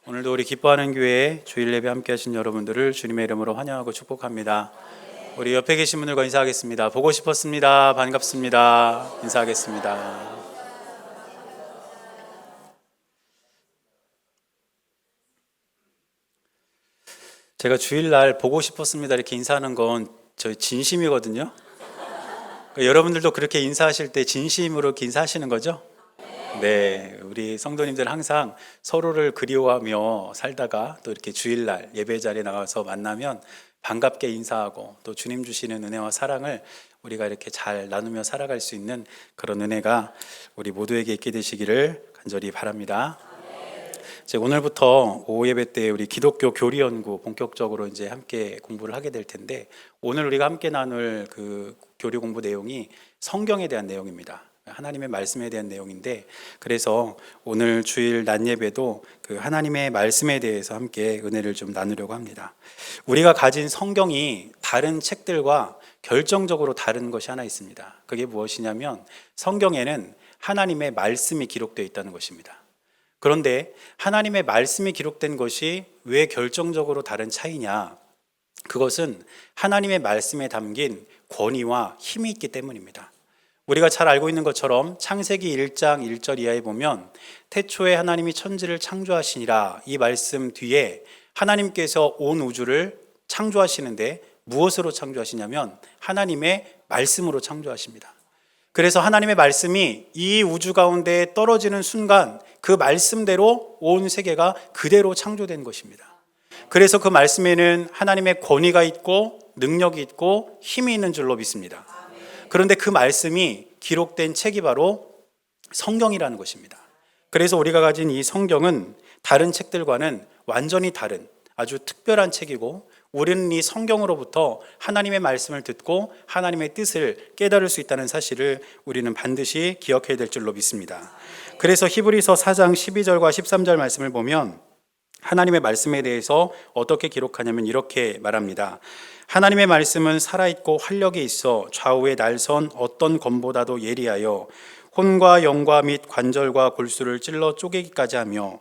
오늘도 우리 기뻐하는 교회 주일 예배 함께 하신 여러분들을 주님의 이름으로 환영하고 축복합니다. 우리 옆에 계신 분들과 인사하겠습니다. 보고 싶었습니다. 반갑습니다. 인사하겠습니다. 제가 주일날 보고 싶었습니다 이렇게 인사하는 건 저희 진심이거든요. 여러분들도 그렇게 인사하실 때 진심으로 이렇게 인사하시는 거죠? 네, 우리 성도님들 항상 서로를 그리워하며 살다가 또 이렇게 주일날 예배 자리에 나가서 만나면 반갑게 인사하고 또 주님 주시는 은혜와 사랑을 우리가 이렇게 잘 나누며 살아갈 수 있는 그런 은혜가 우리 모두에게 있게 되시기를 간절히 바랍니다. 이제 오늘부터 오후 예배 때 우리 기독교 교리 연구 본격적으로 이제 함께 공부를 하게 될 텐데, 오늘 우리가 함께 나눌 그 교리 공부 내용이 성경에 대한 내용입니다. 하나님의 말씀에 대한 내용인데, 그래서 오늘 주일 낮 예배도 그 하나님의 말씀에 대해서 함께 은혜를 좀 나누려고 합니다. 우리가 가진 성경이 다른 책들과 결정적으로 다른 것이 하나 있습니다. 그게 무엇이냐면 성경에는 하나님의 말씀이 기록되어 있다는 것입니다. 그런데 하나님의 말씀이 기록된 것이 왜 결정적으로 다른 차이냐? 그것은 하나님의 말씀에 담긴 권위와 힘이 있기 때문입니다. 우리가 잘 알고 있는 것처럼 창세기 1장 1절 이하에 보면 태초에 하나님이 천지를 창조하시니라, 이 말씀 뒤에 하나님께서 온 우주를 창조하시는데 무엇으로 창조하시냐면 하나님의 말씀으로 창조하십니다. 그래서 하나님의 말씀이 이 우주 가운데 떨어지는 순간 그 말씀대로 온 세계가 그대로 창조된 것입니다. 그래서 그 말씀에는 하나님의 권위가 있고 능력이 있고 힘이 있는 줄로 믿습니다. 그런데 그 말씀이 기록된 책이 바로 성경이라는 것입니다. 그래서 우리가 가진 이 성경은 다른 책들과는 완전히 다른 아주 특별한 책이고, 우리는 이 성경으로부터 하나님의 말씀을 듣고 하나님의 뜻을 깨달을 수 있다는 사실을 우리는 반드시 기억해야 될 줄로 믿습니다. 그래서 히브리서 4장 12절과 13절 말씀을 보면 하나님의 말씀에 대해서 어떻게 기록하냐면 이렇게 말합니다. 하나님의 말씀은 살아있고 활력이 있어 좌우의 날선 어떤 검보다도 예리하여 혼과 영과 및 관절과 골수를 찔러 쪼개기까지 하며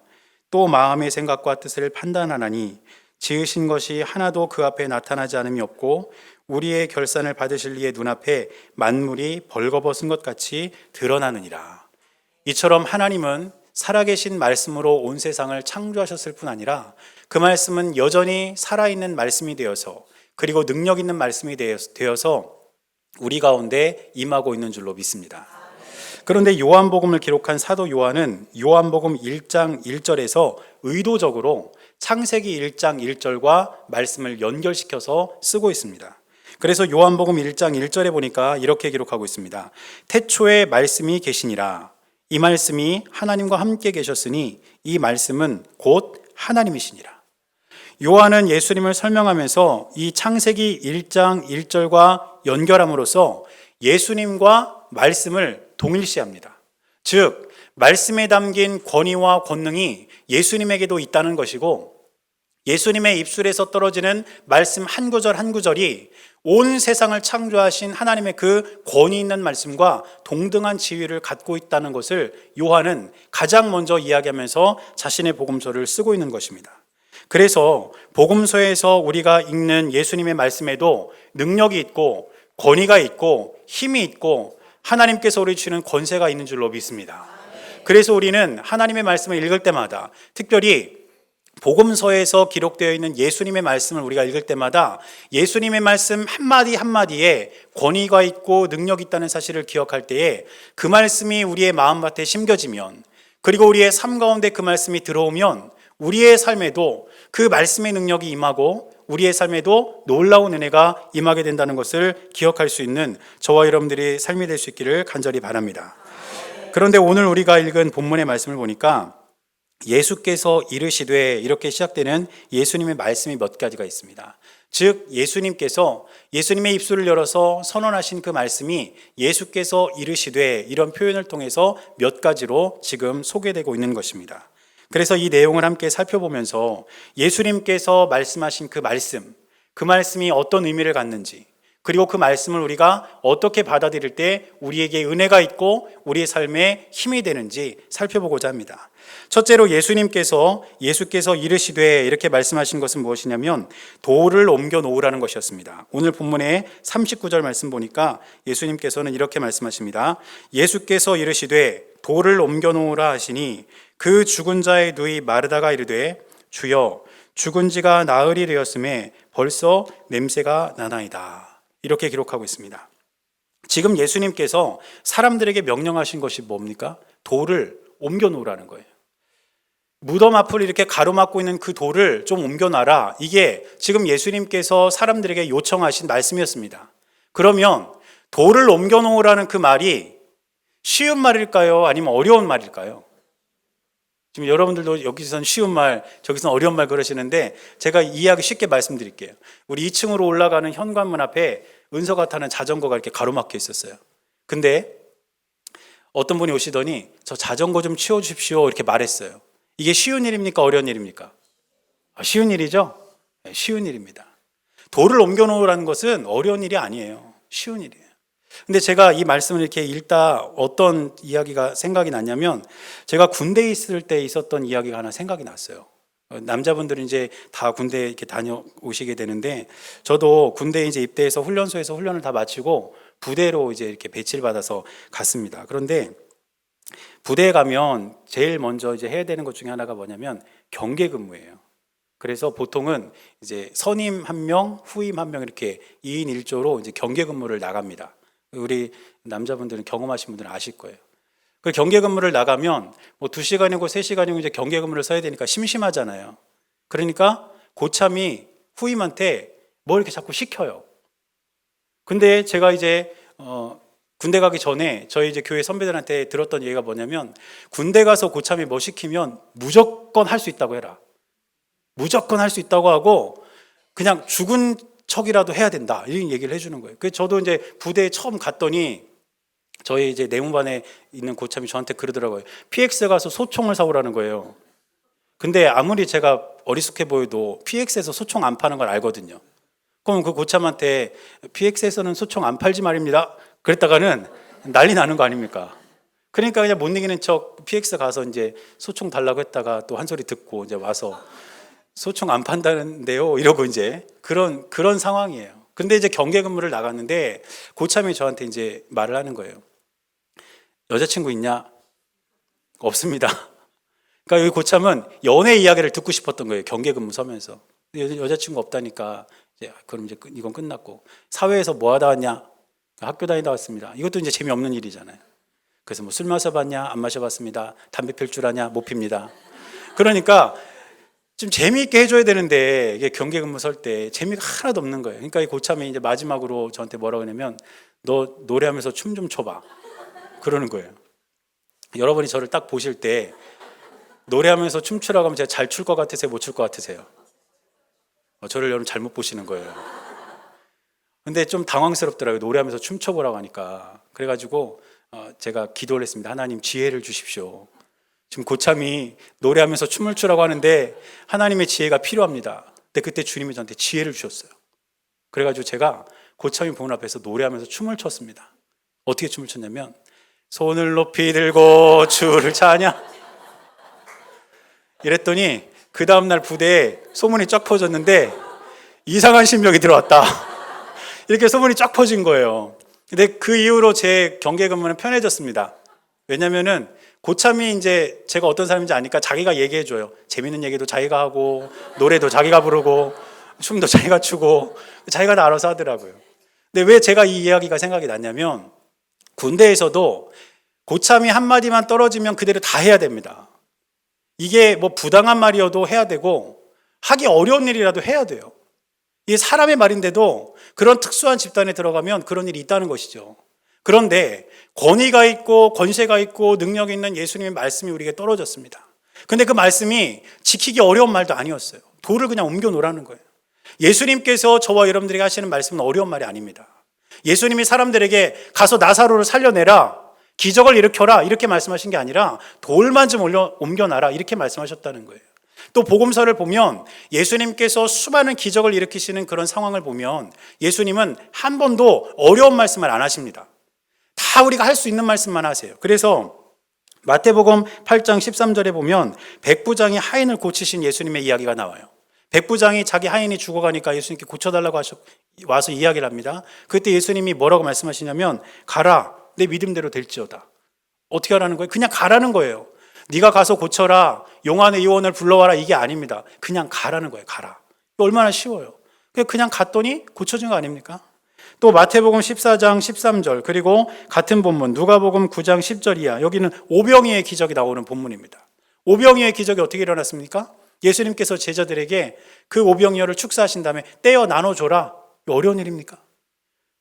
또 마음의 생각과 뜻을 판단하나니 지으신 것이 하나도 그 앞에 나타나지 않음이 없고 우리의 결산을 받으실 이의 눈앞에 만물이 벌거벗은 것 같이 드러나느니라. 이처럼 하나님은 살아계신 말씀으로 온 세상을 창조하셨을 뿐 아니라 그 말씀은 여전히 살아있는 말씀이 되어서, 그리고 능력 있는 말씀이 되어서 우리 가운데 임하고 있는 줄로 믿습니다. 그런데 요한복음을 기록한 사도 요한은 요한복음 1장 1절에서 의도적으로 창세기 1장 1절과 말씀을 연결시켜서 쓰고 있습니다. 그래서 요한복음 1장 1절에 보니까 이렇게 기록하고 있습니다. 태초에 말씀이 계시니라. 이 말씀이 하나님과 함께 계셨으니 이 말씀은 곧 하나님이시니라. 요한은 예수님을 설명하면서 이 창세기 1장 1절과 연결함으로써 예수님과 말씀을 동일시합니다. 즉 말씀에 담긴 권위와 권능이 예수님에게도 있다는 것이고, 예수님의 입술에서 떨어지는 말씀 한 구절 한 구절이 온 세상을 창조하신 하나님의 그 권위 있는 말씀과 동등한 지위를 갖고 있다는 것을 요한은 가장 먼저 이야기하면서 자신의 복음서를 쓰고 있는 것입니다. 그래서 복음서에서 우리가 읽는 예수님의 말씀에도 능력이 있고 권위가 있고 힘이 있고 하나님께서 우리 주시는 권세가 있는 줄로 믿습니다. 그래서 우리는 하나님의 말씀을 읽을 때마다, 특별히 복음서에서 기록되어 있는 예수님의 말씀을 우리가 읽을 때마다 예수님의 말씀 한마디 한마디에 권위가 있고 능력이 있다는 사실을 기억할 때에 그 말씀이 우리의 마음밭에 심겨지면, 그리고 우리의 삶 가운데 그 말씀이 들어오면 우리의 삶에도 그 말씀의 능력이 임하고 우리의 삶에도 놀라운 은혜가 임하게 된다는 것을 기억할 수 있는 저와 여러분들의 삶이 될 수 있기를 간절히 바랍니다. 그런데 오늘 우리가 읽은 본문의 말씀을 보니까 예수께서 이르시되 이렇게 시작되는 예수님의 말씀이 몇 가지가 있습니다. 즉 예수님께서 예수님의 입술을 열어서 선언하신 그 말씀이 예수께서 이르시되 이런 표현을 통해서 몇 가지로 지금 소개되고 있는 것입니다. 그래서 이 내용을 함께 살펴보면서 예수님께서 말씀하신 그 말씀이 어떤 의미를 갖는지, 그리고 그 말씀을 우리가 어떻게 받아들일 때 우리에게 은혜가 있고 우리의 삶에 힘이 되는지 살펴보고자 합니다. 첫째로 예수께서 이르시되 이렇게 말씀하신 것은 무엇이냐면 돌을 옮겨 놓으라는 것이었습니다. 오늘 본문의 39절 말씀 보니까 예수님께서는 이렇게 말씀하십니다. 예수께서 이르시되 돌을 옮겨 놓으라 하시니 그 죽은 자의 누이 마르다가 이르되 주여 죽은 지가 나흘이 되었음에 벌써 냄새가 나나이다. 이렇게 기록하고 있습니다. 지금 예수님께서 사람들에게 명령하신 것이 뭡니까? 돌을 옮겨 놓으라는 거예요. 무덤 앞을 이렇게 가로막고 있는 그 돌을 좀 옮겨놔라. 이게 지금 예수님께서 사람들에게 요청하신 말씀이었습니다. 그러면 돌을 옮겨놓으라는 그 말이 쉬운 말일까요? 아니면 어려운 말일까요? 지금 여러분들도 여기서는 쉬운 말, 저기서는 어려운 말 그러시는데 제가 이해하기 쉽게 말씀드릴게요. 우리 2층으로 올라가는 현관문 앞에 은서가 타는 자전거가 이렇게 가로막혀 있었어요. 근데 어떤 분이 오시더니 저 자전거 좀 치워주십시오 이렇게 말했어요. 이게 쉬운 일입니까? 어려운 일입니까? 쉬운 일이죠? 네, 쉬운 일입니다. 돌을 옮겨놓으라는 것은 어려운 일이 아니에요. 쉬운 일이에요. 근데 제가 이 말씀을 이렇게 읽다 어떤 이야기가 생각이 났냐면 제가 군대에 있을 때 있었던 이야기가 하나 생각이 났어요. 남자분들은 이제 다 군대에 이렇게 다녀오시게 되는데 저도 군대에 이제 입대해서 훈련소에서 훈련을 다 마치고 부대로 이제 이렇게 배치를 받아서 갔습니다. 그런데 부대에 가면 제일 먼저 이제 해야 되는 것 중에 하나가 뭐냐면 경계 근무예요. 그래서 보통은 이제 선임 1명, 후임 1명 이렇게 2인 1조로 이제 경계 근무를 나갑니다. 우리 남자분들은 경험하신 분들은 아실 거예요. 그 경계 근무를 나가면 뭐 2시간이고 3시간이고 이제 경계 근무를 써야 되니까 심심하잖아요. 그러니까 고참이 후임한테 뭐 이렇게 자꾸 시켜요. 근데 제가 이제 군대 가기 전에 저희 이제 교회 선배들한테 들었던 얘기가 뭐냐면 군대 가서 고참이 뭐 시키면 무조건 할 수 있다고 해라. 무조건 할 수 있다고 하고 그냥 죽은 척이라도 해야 된다. 이런 얘기를 해주는 거예요. 그래서 저도 이제 부대에 처음 갔더니 저희 이제 내무반에 있는 고참이 저한테 그러더라고요. PX 가서 소총을 사오라는 거예요. 근데 아무리 제가 어리숙해 보여도 PX에서 소총 안 파는 걸 알거든요. 그럼 그 고참한테 PX에서는 소총 안 팔지 말입니다. 그랬다가는 난리 나는 거 아닙니까? 그러니까 그냥 못 이기는 척 PX 가서 이제 소총 달라고 했다가 또 한 소리 듣고 이제 와서 소총 안 판다는데요 이러고 이제 그런 상황이에요. 근데 이제 경계 근무를 나갔는데 고참이 저한테 이제 말을 하는 거예요. 여자친구 있냐? 없습니다. 그러니까 여기 고참은 연애 이야기를 듣고 싶었던 거예요. 경계 근무 서면서. 여자친구 없다니까 이제 그럼 이제 이건 끝났고 사회에서 뭐 하다 왔냐? 학교 다니다 왔습니다. 이것도 이제 재미없는 일이잖아요. 그래서 뭐 술 마셔봤냐? 안 마셔봤습니다. 담배 필 줄 아냐? 못 핍니다. 그러니까 좀 재미있게 해줘야 되는데 이게 경계 근무 설 때 재미가 하나도 없는 거예요. 그러니까 이 고참이 이제 마지막으로 저한테 뭐라고 하냐면 너 노래하면서 춤 좀 춰봐. 그러는 거예요. 여러분이 저를 딱 보실 때 노래하면서 춤추라고 하면 제가 잘 출 것 같으세요? 못 출 것 같으세요? 저를 여러분 잘못 보시는 거예요. 근데 좀 당황스럽더라고요. 노래하면서 춤춰보라고 하니까. 그래가지고 제가 기도를 했습니다. 하나님 지혜를 주십시오. 지금 고참이 노래하면서 춤을 추라고 하는데 하나님의 지혜가 필요합니다. 근데 그때 주님이 저한테 지혜를 주셨어요. 그래가지고 제가 고참이 보는 앞에서 노래하면서 춤을 췄습니다. 어떻게 춤을 췄냐면 손을 높이 들고 주를 찬양 이랬더니 그 다음날 부대에 소문이 쫙 퍼졌는데 이상한 신병이 들어왔다. 이렇게 소문이 쫙 퍼진 거예요. 근데 그 이후로 제 경계 근무는 편해졌습니다. 왜냐면은 고참이 이제 제가 어떤 사람인지 아니까 자기가 얘기해줘요. 재밌는 얘기도 자기가 하고 노래도 자기가 부르고 춤도 자기가 추고 자기가 다 알아서 하더라고요. 근데 왜 제가 이 이야기가 생각이 났냐면 군대에서도 고참이 한마디만 떨어지면 그대로 다 해야 됩니다. 이게 뭐 부당한 말이어도 해야 되고 하기 어려운 일이라도 해야 돼요. 이게 사람의 말인데도 그런 특수한 집단에 들어가면 그런 일이 있다는 것이죠. 그런데 권위가 있고 권세가 있고 능력이 있는 예수님의 말씀이 우리에게 떨어졌습니다. 근데 그 말씀이 지키기 어려운 말도 아니었어요. 돌을 그냥 옮겨 놓으라는 거예요. 예수님께서 저와 여러분들에게 하시는 말씀은 어려운 말이 아닙니다. 예수님이 사람들에게 가서 나사로를 살려내라, 기적을 일으켜라 이렇게 말씀하신 게 아니라 돌만 좀 옮겨놔라 이렇게 말씀하셨다는 거예요. 또 복음서를 보면 예수님께서 수많은 기적을 일으키시는 그런 상황을 보면 예수님은 한 번도 어려운 말씀을 안 하십니다. 다 우리가 할 수 있는 말씀만 하세요. 그래서 마태복음 8장 13절에 보면 백부장이 하인을 고치신 예수님의 이야기가 나와요. 백부장이 자기 하인이 죽어가니까 예수님께 고쳐달라고 와서 이야기를 합니다. 그때 예수님이 뭐라고 말씀하시냐면 가라, 내 믿음대로 될지어다. 어떻게 하라는 거예요? 그냥 가라는 거예요. 네가 가서 고쳐라, 용안의 요원을 불러와라, 이게 아닙니다. 그냥 가라는 거예요. 가라. 얼마나 쉬워요. 그냥 갔더니 고쳐진 거 아닙니까? 또 마태복음 14장 13절, 그리고 같은 본문 누가복음 9장 10절 이하, 여기는 오병이의 기적이 나오는 본문입니다. 오병이의 기적이 어떻게 일어났습니까? 예수님께서 제자들에게 그 오병이어를 축사하신 다음에 떼어 나눠줘라. 어려운 일입니까?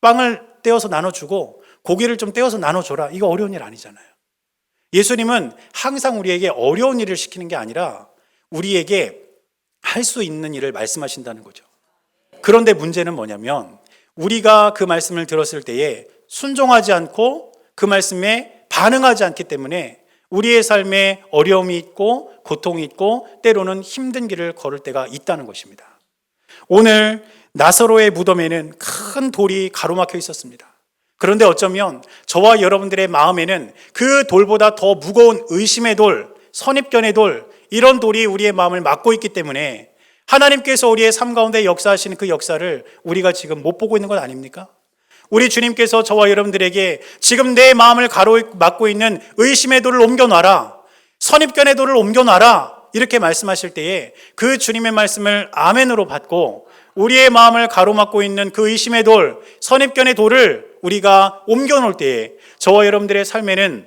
빵을 떼어서 나눠주고 고기를 좀 떼어서 나눠줘라. 이거 어려운 일 아니잖아요. 예수님은 항상 우리에게 어려운 일을 시키는 게 아니라 우리에게 할 수 있는 일을 말씀하신다는 거죠. 그런데 문제는 뭐냐면 우리가 그 말씀을 들었을 때에 순종하지 않고 그 말씀에 반응하지 않기 때문에 우리의 삶에 어려움이 있고 고통이 있고 때로는 힘든 길을 걸을 때가 있다는 것입니다. 오늘 나사로의 무덤에는 큰 돌이 가로막혀 있었습니다. 그런데 어쩌면 저와 여러분들의 마음에는 그 돌보다 더 무거운 의심의 돌, 선입견의 돌, 이런 돌이 우리의 마음을 막고 있기 때문에 하나님께서 우리의 삶 가운데 역사하시는 그 역사를 우리가 지금 못 보고 있는 것 아닙니까? 우리 주님께서 저와 여러분들에게 지금 내 마음을 가로막고 있는 의심의 돌을 옮겨놔라, 선입견의 돌을 옮겨놔라, 이렇게 말씀하실 때에 그 주님의 말씀을 아멘으로 받고 우리의 마음을 가로막고 있는 그 의심의 돌, 선입견의 돌을 우리가 옮겨놓을 때에 저와 여러분들의 삶에는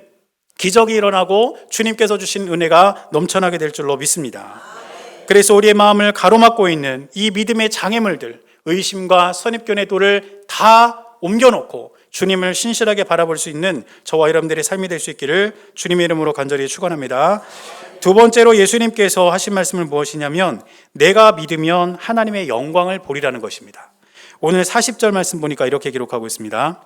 기적이 일어나고 주님께서 주신 은혜가 넘쳐나게 될 줄로 믿습니다. 그래서 우리의 마음을 가로막고 있는 이 믿음의 장애물들, 의심과 선입견의 돌을 다 옮겨놓고 주님을 신실하게 바라볼 수 있는 저와 여러분들의 삶이 될 수 있기를 주님의 이름으로 간절히 축원합니다. 두 번째로 예수님께서 하신 말씀은 무엇이냐면 내가 믿으면 하나님의 영광을 보리라는 것입니다. 오늘 40절 말씀 보니까 이렇게 기록하고 있습니다.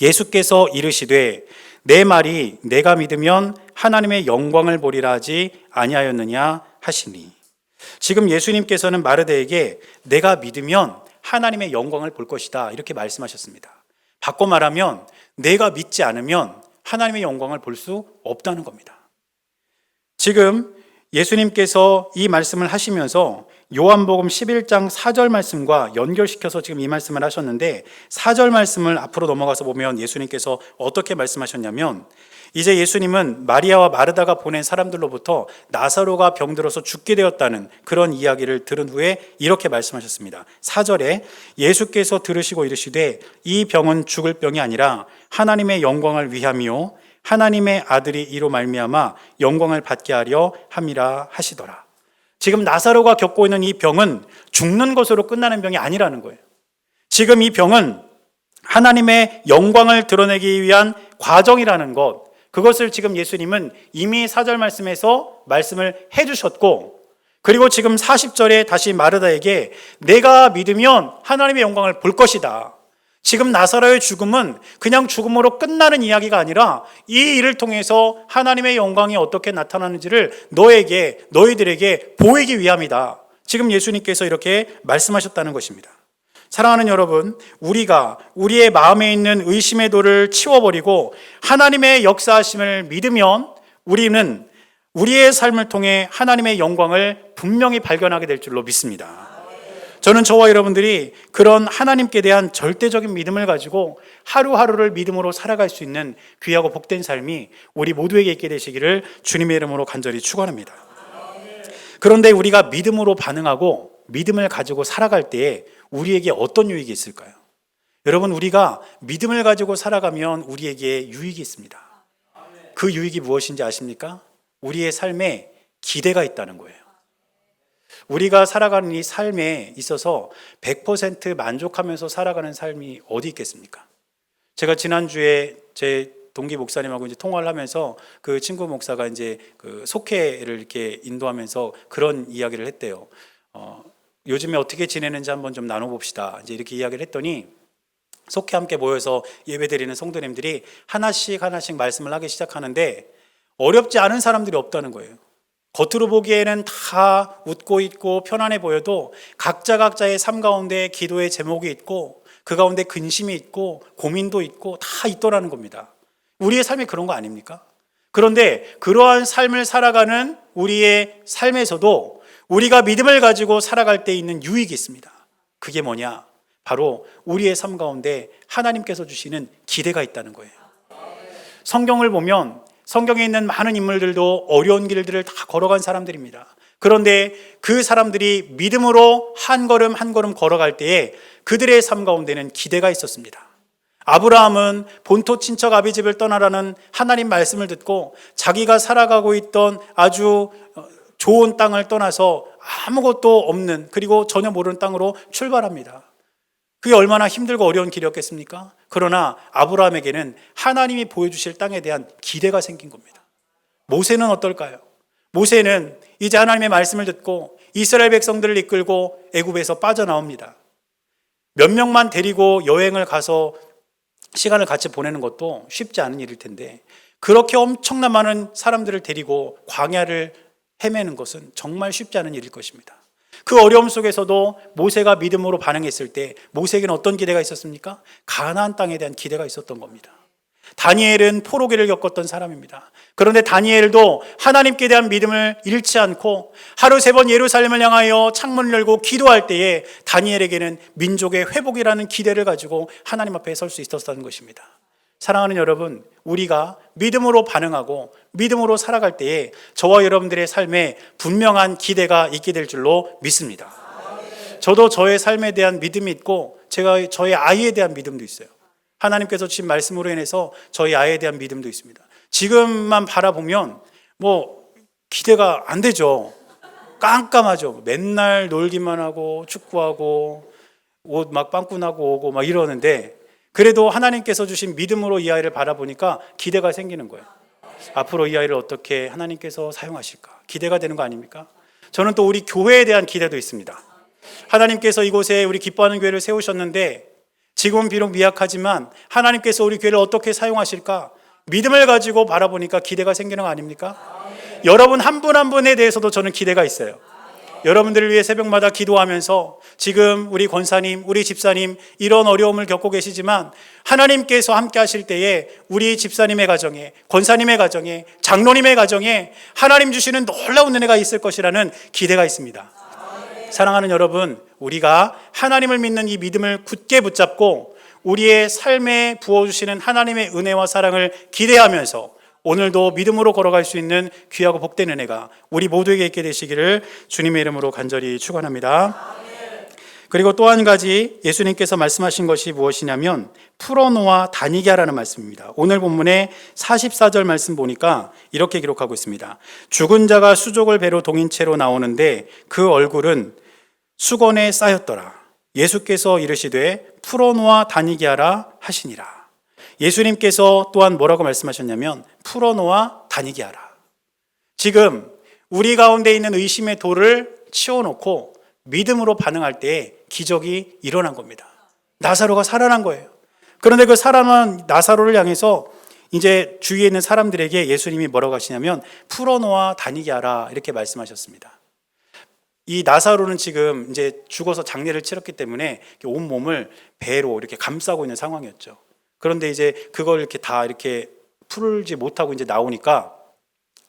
예수께서 이르시되 내 말이 내가 믿으면 하나님의 영광을 보리라 하지 아니하였느냐 하시니. 지금 예수님께서는 마르다에게 내가 믿으면 하나님의 영광을 볼 것이다, 이렇게 말씀하셨습니다. 바꿔 말하면 내가 믿지 않으면 하나님의 영광을 볼 수 없다는 겁니다. 지금 예수님께서 이 말씀을 하시면서 요한복음 11장 4절 말씀과 연결시켜서 지금 이 말씀을 하셨는데 4절 말씀을 앞으로 넘어가서 보면 예수님께서 어떻게 말씀하셨냐면 이제 예수님은 마리아와 마르다가 보낸 사람들로부터 나사로가 병들어서 죽게 되었다는 그런 이야기를 들은 후에 이렇게 말씀하셨습니다. 4절에 예수께서 들으시고 이르시되 이 병은 죽을 병이 아니라 하나님의 영광을 위함이요 하나님의 아들이 이로 말미암아 영광을 받게 하려 함이라 하시더라. 지금 나사로가 겪고 있는 이 병은 죽는 것으로 끝나는 병이 아니라는 거예요. 지금 이 병은 하나님의 영광을 드러내기 위한 과정이라는 것, 그것을 지금 예수님은 이미 4절 말씀에서 말씀을 해주셨고, 그리고 지금 40절에 다시 마르다에게 내가 믿으면 하나님의 영광을 볼 것이다. 지금 나사로의 죽음은 그냥 죽음으로 끝나는 이야기가 아니라 이 일을 통해서 하나님의 영광이 어떻게 나타나는지를 너희들에게 보이기 위함이다. 지금 예수님께서 이렇게 말씀하셨다는 것입니다. 사랑하는 여러분, 우리가 우리의 마음에 있는 의심의 돌을 치워버리고 하나님의 역사하심을 믿으면 우리는 우리의 삶을 통해 하나님의 영광을 분명히 발견하게 될 줄로 믿습니다. 저는 저와 여러분들이 그런 하나님께 대한 절대적인 믿음을 가지고 하루하루를 믿음으로 살아갈 수 있는 귀하고 복된 삶이 우리 모두에게 있게 되시기를 주님의 이름으로 간절히 축원합니다. 그런데 우리가 믿음으로 반응하고 믿음을 가지고 살아갈 때에 우리에게 어떤 유익이 있을까요? 여러분, 우리가 믿음을 가지고 살아가면 우리에게 유익이 있습니다. 그 유익이 무엇인지 아십니까? 우리의 삶에 기대가 있다는 거예요. 우리가 살아가는 이 삶에 있어서 100% 만족하면서 살아가는 삶이 어디 있겠습니까? 제가 지난주에 제 동기 목사님하고 이제 통화를 하면서 그 친구 목사가 이제 그 속회를 이렇게 인도하면서 그런 이야기를 했대요. 요즘에 어떻게 지내는지 한번 좀 나눠봅시다. 이제 이렇게 이야기를 했더니 속회 함께 모여서 예배드리는 성도님들이 하나씩 말씀을 하기 시작하는데 어렵지 않은 사람들이 없다는 거예요. 겉으로 보기에는 다 웃고 있고 편안해 보여도 각자의 삶 가운데 기도의 제목이 있고 그 가운데 근심이 있고 고민도 있고 다 있더라는 겁니다. 우리의 삶이 그런 거 아닙니까? 그런데 그러한 삶을 살아가는 우리의 삶에서도 우리가 믿음을 가지고 살아갈 때 있는 유익이 있습니다. 그게 뭐냐? 바로 우리의 삶 가운데 하나님께서 주시는 기대가 있다는 거예요. 성경을 보면 성경에 있는 많은 인물들도 어려운 길들을 다 걸어간 사람들입니다. 그런데 그 사람들이 믿음으로 한 걸음 한 걸음 걸어갈 때에 그들의 삶 가운데는 기대가 있었습니다. 아브라함은 본토 친척 아비 집을 떠나라는 하나님 말씀을 듣고 자기가 살아가고 있던 아주 좋은 땅을 떠나서 아무것도 없는, 그리고 전혀 모르는 땅으로 출발합니다. 그게 얼마나 힘들고 어려운 길이었겠습니까? 그러나 아브라함에게는 하나님이 보여주실 땅에 대한 기대가 생긴 겁니다. 모세는 어떨까요? 모세는 이제 하나님의 말씀을 듣고 이스라엘 백성들을 이끌고 애굽에서 빠져나옵니다. 몇 명만 데리고 여행을 가서 시간을 같이 보내는 것도 쉽지 않은 일일 텐데 그렇게 엄청난 많은 사람들을 데리고 광야를 헤매는 것은 정말 쉽지 않은 일일 것입니다. 그 어려움 속에서도 모세가 믿음으로 반응했을 때 모세에게는 어떤 기대가 있었습니까? 가나안 땅에 대한 기대가 있었던 겁니다. 다니엘은 포로기를 겪었던 사람입니다. 그런데 다니엘도 하나님께 대한 믿음을 잃지 않고 하루 3번 예루살렘을 향하여 창문을 열고 기도할 때에 다니엘에게는 민족의 회복이라는 기대를 가지고 하나님 앞에 설 수 있었다는 것입니다. 사랑하는 여러분, 우리가 믿음으로 반응하고 믿음으로 살아갈 때에 저와 여러분들의 삶에 분명한 기대가 있게 될 줄로 믿습니다. 저도 저의 삶에 대한 믿음이 있고 제가 저의 아이에 대한 믿음도 있어요. 하나님께서 주신 말씀으로 인해서 저희 아이에 대한 믿음도 있습니다. 지금만 바라보면 기대가 안 되죠. 깜깜하죠. 맨날 놀기만 하고 축구하고 옷 막 빵꾸나고 오고 막 이러는데 그래도 하나님께서 주신 믿음으로 이 아이를 바라보니까 기대가 생기는 거예요. 앞으로 이 아이를 어떻게 하나님께서 사용하실까? 기대가 되는 거 아닙니까? 저는 또 우리 교회에 대한 기대도 있습니다. 하나님께서 이곳에 우리 기뻐하는 교회를 세우셨는데 지금은 비록 미약하지만 하나님께서 우리 교회를 어떻게 사용하실까? 믿음을 가지고 바라보니까 기대가 생기는 거 아닙니까? 여러분 한 분 한 분에 대해서도 저는 기대가 있어요. 여러분들을 위해 새벽마다 기도하면서 지금 우리 권사님, 우리 집사님 이런 어려움을 겪고 계시지만 하나님께서 함께 하실 때에 우리 집사님의 가정에, 권사님의 가정에, 장로님의 가정에 하나님 주시는 놀라운 은혜가 있을 것이라는 기대가 있습니다. 사랑하는 여러분, 우리가 하나님을 믿는 이 믿음을 굳게 붙잡고 우리의 삶에 부어주시는 하나님의 은혜와 사랑을 기대하면서 오늘도 믿음으로 걸어갈 수 있는 귀하고 복된 은혜가 우리 모두에게 있게 되시기를 주님의 이름으로 간절히 축원합니다. 그리고 또 한 가지 예수님께서 말씀하신 것이 무엇이냐면 풀어놓아 다니게 하라는 말씀입니다. 오늘 본문의 44절 말씀 보니까 이렇게 기록하고 있습니다. 죽은 자가 수족을 배로 동인 채로 나오는데 그 얼굴은 수건에 쌓였더라. 예수께서 이르시되 풀어놓아 다니게 하라 하시니라. 예수님께서 또한 뭐라고 말씀하셨냐면 풀어놓아 다니게 하라. 지금 우리 가운데 있는 의심의 돌을 치워놓고 믿음으로 반응할 때 기적이 일어난 겁니다. 나사로가 살아난 거예요. 그런데 그 살아난 나사로를 향해서 이제 주위에 있는 사람들에게 예수님이 뭐라고 하시냐면 풀어놓아 다니게 하라 이렇게 말씀하셨습니다. 이 나사로는 지금 이제 죽어서 장례를 치렀기 때문에 온 몸을 배로 이렇게 감싸고 있는 상황이었죠. 그런데 이제 그걸 이렇게 다 이렇게 풀지 못하고 이제 나오니까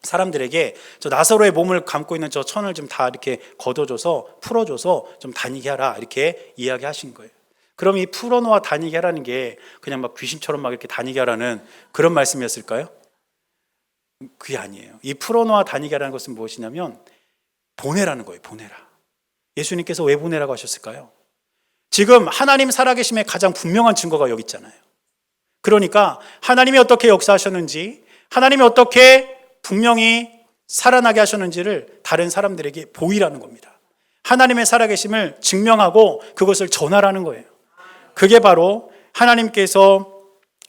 사람들에게 저 나사로의 몸을 감고 있는 저 천을 좀 다 이렇게 걷어줘서 풀어줘서 좀 다니게 하라 이렇게 이야기하신 거예요. 그럼 이 풀어놓아 다니게 하라는 게 그냥 막 귀신처럼 막 이렇게 다니게 하라는 그런 말씀이었을까요? 그게 아니에요. 이 풀어놓아 다니게 하라는 것은 무엇이냐면 보내라는 거예요. 보내라. 예수님께서 왜 보내라고 하셨을까요? 지금 하나님 살아계심의 가장 분명한 증거가 여기 있잖아요. 그러니까 하나님이 어떻게 역사하셨는지, 하나님이 어떻게 분명히 살아나게 하셨는지를 다른 사람들에게 보이라는 겁니다. 하나님의 살아계심을 증명하고 그것을 전하라는 거예요. 그게 바로 하나님께서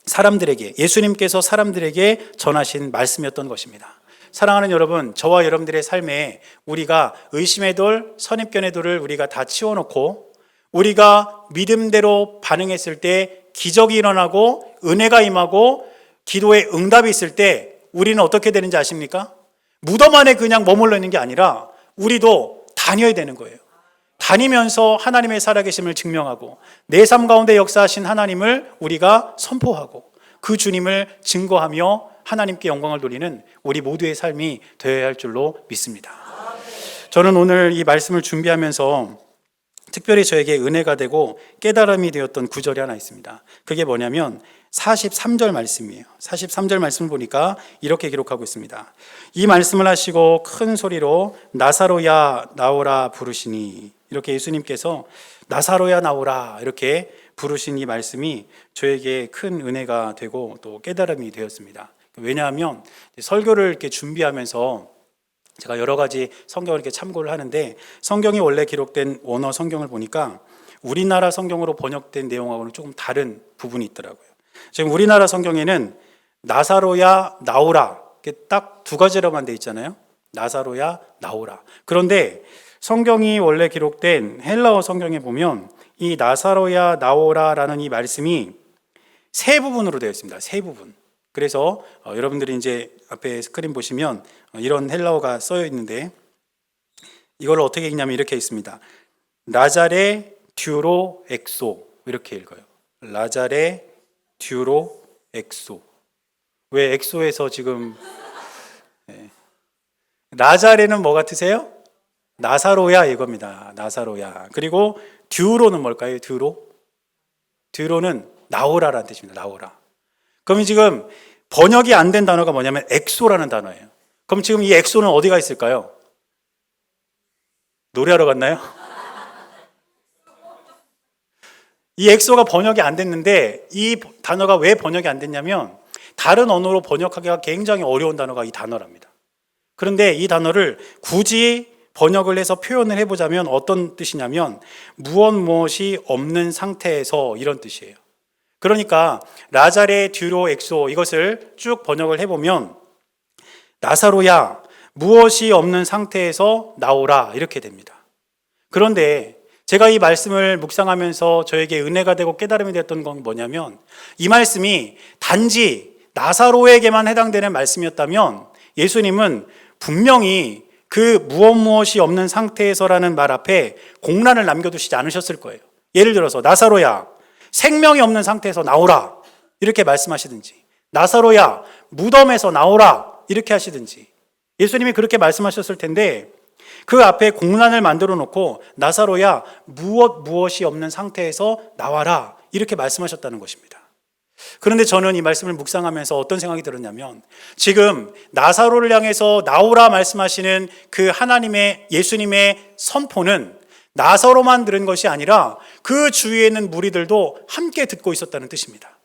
사람들에게, 예수님께서 사람들에게 전하신 말씀이었던 것입니다. 사랑하는 여러분, 저와 여러분들의 삶에 우리가 의심의 돌, 선입견의 돌을 우리가 다 치워놓고 우리가 믿음대로 반응했을 때 기적이 일어나고 은혜가 임하고 기도에 응답이 있을 때 우리는 어떻게 되는지 아십니까? 무덤 안에 그냥 머물러 있는 게 아니라 우리도 다녀야 되는 거예요. 다니면서 하나님의 살아계심을 증명하고 내 삶 가운데 역사하신 하나님을 우리가 선포하고 그 주님을 증거하며 하나님께 영광을 돌리는 우리 모두의 삶이 되어야 할 줄로 믿습니다. 저는 오늘 이 말씀을 준비하면서 특별히 저에게 은혜가 되고 깨달음이 되었던 구절이 하나 있습니다. 그게 뭐냐면 43절 말씀이에요. 43절 말씀을 보니까 이렇게 기록하고 있습니다. 이 말씀을 하시고 큰 소리로 나사로야 나오라 부르시니, 이렇게 예수님께서 나사로야 나오라 이렇게 부르신 이 말씀이 저에게 큰 은혜가 되고 또 깨달음이 되었습니다. 왜냐하면 설교를 이렇게 준비하면서 제가 여러 가지 성경을 이렇게 참고를 하는데, 성경이 원래 기록된 원어 성경을 보니까 우리나라 성경으로 번역된 내용하고는 조금 다른 부분이 있더라고요. 지금 우리나라 성경에는 나사로야 나오라 이렇게 딱 두 가지로만 돼 있잖아요. 나사로야 나오라. 그런데 성경이 원래 기록된 헬라어 성경에 보면 이 나사로야 나오라라는 이 말씀이 세 부분으로 되어 있습니다. 세 부분. 그래서 여러분들이 이제 앞에 스크린 보시면 이런 헬라어가 써여 있는데, 이걸 어떻게 읽냐면 이렇게 있습니다. 라자레 듀로 엑소, 이렇게 읽어요. 라자레 듀로 엑소. 왜 엑소에서 지금 라자레는 뭐 같으세요? 나사로야 이겁니다. 나사로야. 그리고 듀로는 뭘까요? 듀로는 나오라라는 뜻입니다. 나오라. 그럼 지금 번역이 안 된 단어가 뭐냐면 엑소라는 단어예요. 그럼 지금 이 엑소는 어디가 있을까요? 노래하러 갔나요? 이 엑소가 번역이 안 됐는데, 이 단어가 왜 번역이 안 됐냐면 다른 언어로 번역하기가 굉장히 어려운 단어가 이 단어랍니다. 그런데 이 단어를 굳이 번역을 해서 표현을 해보자면 어떤 뜻이냐면 무엇이 없는 상태에서, 이런 뜻이에요. 그러니까 라자레 듀로 엑소, 이것을 쭉 번역을 해보면 나사로야 무엇이 없는 상태에서 나오라 이렇게 됩니다. 그런데 제가 이 말씀을 묵상하면서 저에게 은혜가 되고 깨달음이 됐던 건 뭐냐면, 이 말씀이 단지 나사로에게만 해당되는 말씀이었다면 예수님은 분명히 그 무엇이 없는 상태에서라는 말 앞에 공란을 남겨두시지 않으셨을 거예요. 예를 들어서 나사로야 생명이 없는 상태에서 나오라 이렇게 말씀하시든지, 나사로야 무덤에서 나오라 이렇게 하시든지, 예수님이 그렇게 말씀하셨을 텐데 그 앞에 공란을 만들어 놓고 나사로야 무엇이 없는 상태에서 나와라 이렇게 말씀하셨다는 것입니다. 그런데 저는 이 말씀을 묵상하면서 어떤 생각이 들었냐면, 지금 나사로를 향해서 나오라 말씀하시는 그 하나님의, 예수님의 선포는 나사로만 들은 것이 아니라 그 주위에 있는 무리들도 함께 듣고 있었다는 뜻입니다.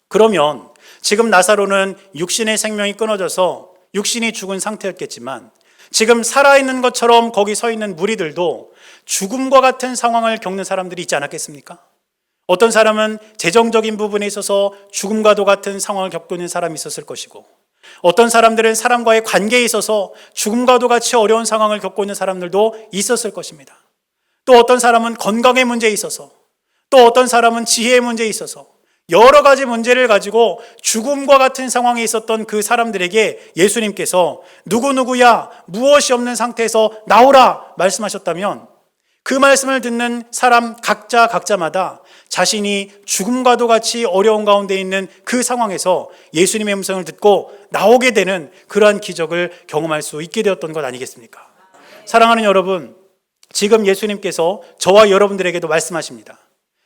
그러면 지금 나사로는 육신의 생명이 끊어져서 육신이 죽은 상태였겠지만, 지금 살아있는 것처럼 거기 서 있는 무리들도 죽음과 같은 상황을 겪는 사람들이 있지 않았겠습니까? 어떤 사람은 재정적인 부분에 있어서 죽음과도 같은 상황을 겪고 있는 사람이 있었을 것이고, 어떤 사람들은 사람과의 관계에 있어서 죽음과도 같이 어려운 상황을 겪고 있는 사람들도 있었을 것입니다. 또 어떤 사람은 건강의 문제에 있어서, 또 어떤 사람은 지혜의 문제에 있어서 여러 가지 문제를 가지고 죽음과 같은 상황에 있었던 그 사람들에게 예수님께서 누구누구야 무엇이 없는 상태에서 나오라 말씀하셨다면, 그 말씀을 듣는 사람 각자마다 자신이 죽음과도 같이 어려운 가운데 있는 그 상황에서 예수님의 음성을 듣고 나오게 되는 그러한 기적을 경험할 수 있게 되었던 것 아니겠습니까? 사랑하는 여러분, 지금 예수님께서 저와 여러분들에게도 말씀하십니다.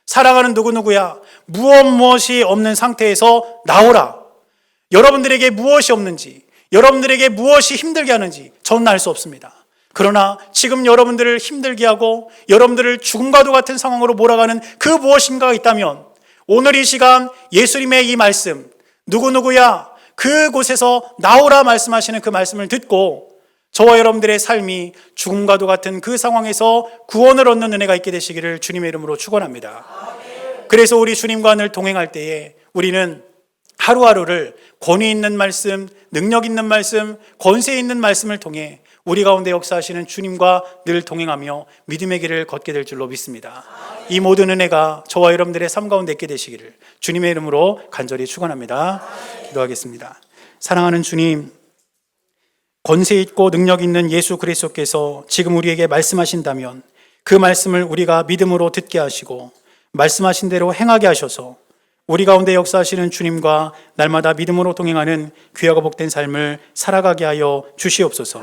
사랑하는 누구누구야 무엇이 없는 상태에서 나오라. 여러분들에게 무엇이 없는지, 여러분들에게 무엇이 힘들게 하는지 저는 알 수 없습니다. 그러나 지금 여러분들을 힘들게 하고 여러분들을 죽음과도 같은 상황으로 몰아가는 그 무엇인가가 있다면, 오늘 이 시간 예수님의 이 말씀, 누구누구야 그곳에서 나오라 말씀하시는 그 말씀을 듣고 저와 여러분들의 삶이 죽음과도 같은 그 상황에서 구원을 얻는 은혜가 있게 되시기를 주님의 이름으로 축원합니다. 그래서 우리 주님과 늘 동행할 때에 우리는 하루하루를 권위 있는 말씀, 능력 있는 말씀, 권세 있는 말씀을 통해 우리 가운데 역사하시는 주님과 늘 동행하며 믿음의 길을 걷게 될 줄로 믿습니다. 이 모든 은혜가 저와 여러분들의 삶 가운데 있게 되시기를 주님의 이름으로 간절히 축원합니다. 기도하겠습니다. 사랑하는 주님, 권세 있고 능력 있는 예수 그리스도께서 지금 우리에게 말씀하신다면 그 말씀을 우리가 믿음으로 듣게 하시고 말씀하신 대로 행하게 하셔서 우리 가운데 역사하시는 주님과 날마다 믿음으로 동행하는 귀하고 복된 삶을 살아가게 하여 주시옵소서.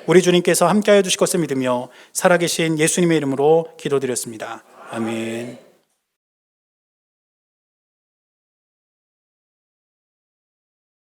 우리 주님께서 함께하여 주실 것을 믿으며 살아계신 예수님의 이름으로 기도드렸습니다. 아멘.